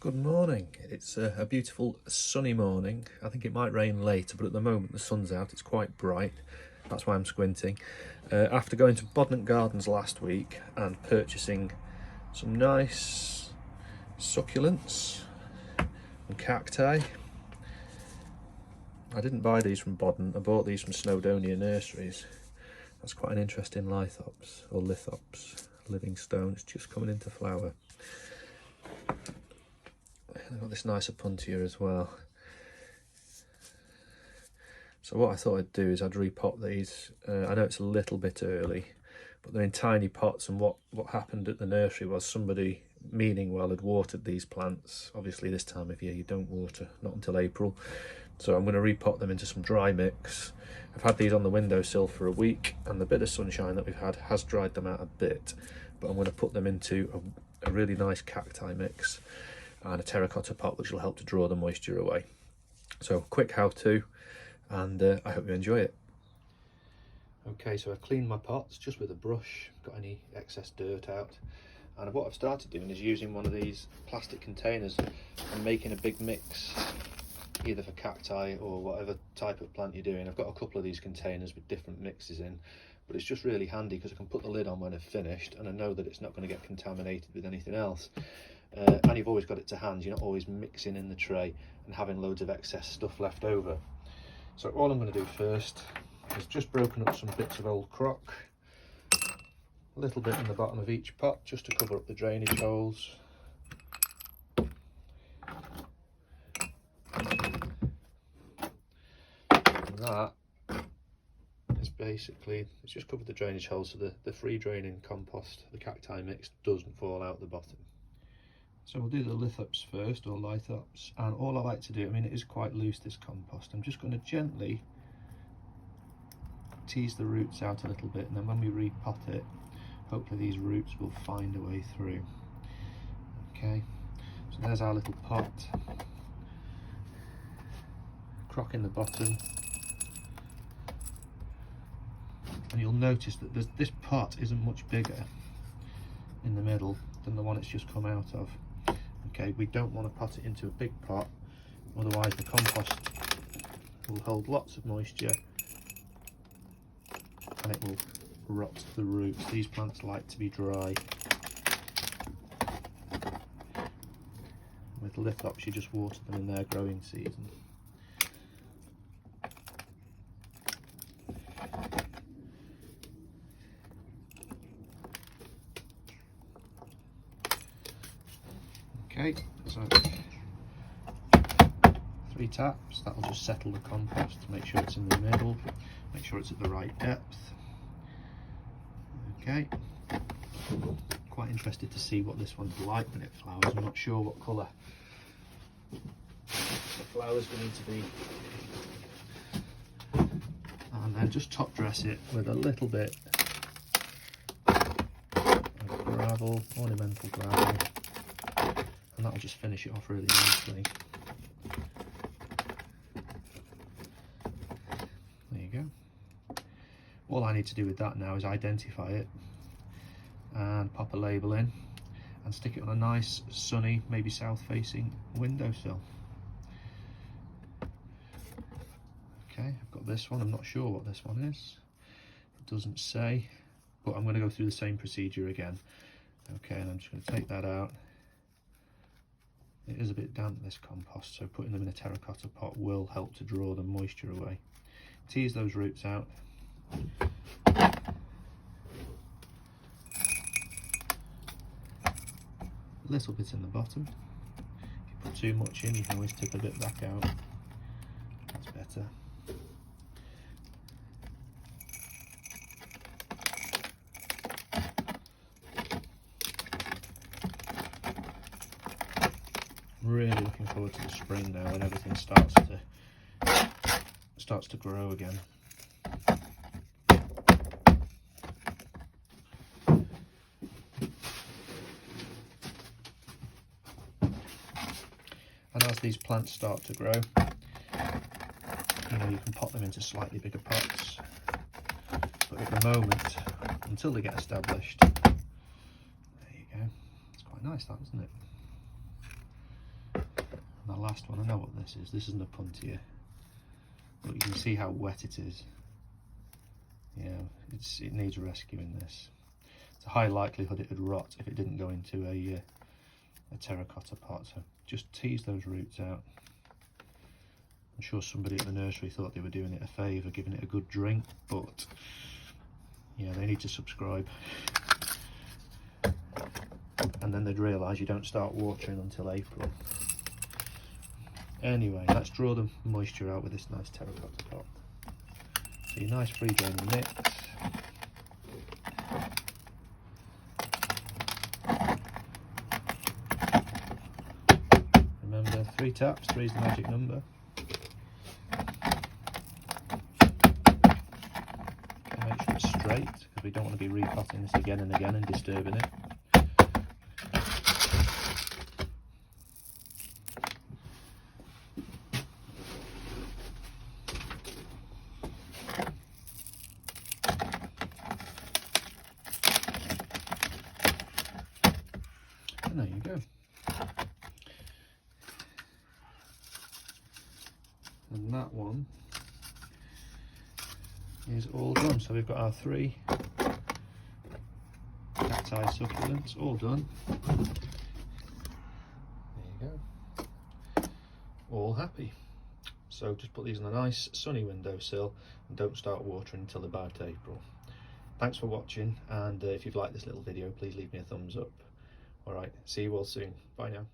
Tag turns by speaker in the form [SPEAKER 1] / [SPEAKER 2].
[SPEAKER 1] Good morning. It's a beautiful sunny morning. I think it might rain later, but at the moment the sun's out. It's quite bright. That's why I'm squinting. After going to Bodnant Gardens last week and purchasing some nice succulents and cacti. I didn't buy these from Bodnant. I bought these from Snowdonia Nurseries. That's quite an interesting lithops, or lithops, living stone. It's just coming into flower. I've got this nice opuntia as well. So what I thought I'd do is I'd repot these. I know it's a little bit early, but they're in tiny pots, and what happened at the nursery was somebody, meaning well, had watered these plants. Obviously this time of year you don't water, not until April. So I'm going to repot them into some dry mix. I've had these on the windowsill for a week, and the bit of sunshine that we've had has dried them out a bit, but I'm going to put them into a really nice cacti mix and a terracotta pot, which will help to draw the moisture away. So quick how-to, and I hope you enjoy it. Okay, so I've cleaned my pots just with a brush, got any excess dirt out, and what I've started doing is using one of these plastic containers and making a big mix, either for cacti or whatever type of plant you're doing. I've got a couple of these containers with different mixes in, but it's just really handy because I can put the lid on when I've finished, and I know that it's not going to get contaminated with anything else. And you've always got it to hand. You're not always mixing in the tray and having loads of excess stuff left over. So all I'm going to do first is just broken up some bits of old crock, a little bit in the bottom of each pot just to cover up the drainage holes. And that is basically, it's just covered the drainage holes so the free draining compost, the cacti mix, doesn't fall out the bottom. So we'll do the lithops first, or lithops, and all I like to do, I mean it is quite loose, this compost, I'm just going to gently tease the roots out a little bit, and then when we repot it, hopefully these roots will find a way through. Okay, so there's our little pot, crock in the bottom, and you'll notice that this pot isn't much bigger in the middle than the one it's just come out of. Okay, we don't want to pot it into a big pot, otherwise the compost will hold lots of moisture and it will rot the roots. These plants like to be dry. With lithops you just water them in their growing season. Okay, so 3 taps, that'll just settle the compost, make sure it's in the middle, make sure it's at the right depth. Okay, quite interested to see what this one's like when it flowers. I'm not sure what colour the flowers will need to be. And then just top dress it with a little bit of gravel, ornamental gravel. And that'll just finish it off really nicely. There you go. All I need to do with that now is identify it and pop a label in and stick it on a nice sunny, maybe south facing windowsill. Okay, I've got this one. I'm not sure what this one is. It doesn't say, but I'm going to go through the same procedure again. Okay, and I'm just going to take that out. It is a bit damp, this compost, so putting them in a terracotta pot will help to draw the moisture away. Tease those roots out. A little bit in the bottom. If you put too much in, you can always tip a bit back out. That's better. Really looking forward to the spring now, when everything starts to grow again. And as these plants start to grow, you can pot them into slightly bigger pots. But at the moment, until they get established, there you go. It's quite nice, that, isn't it? And the last one, I know what this is. This isn't a puntier, but you can see how wet it is. Yeah, it needs rescuing. This. It's a high likelihood it would rot if it didn't go into a terracotta pot. So just tease those roots out. I'm sure somebody at the nursery thought they were doing it a favour, giving it a good drink, but yeah, they need to subscribe. And then they'd realise you don't start watering until April. Anyway, let's draw the moisture out with this nice terracotta pot. So your nice free draining mix. Remember, 3 taps, 3 is the magic number. Make sure it's straight, because we don't want to be repotting this again and again and disturbing it. And there you go. And that one is all done. So we've got our 3 cacti succulents all done. There you go. All happy. So just put these on a nice sunny windowsill and don't start watering until about April. Thanks for watching, and if you've liked this little video, please leave me a thumbs up. Alright, see you all soon. Bye now.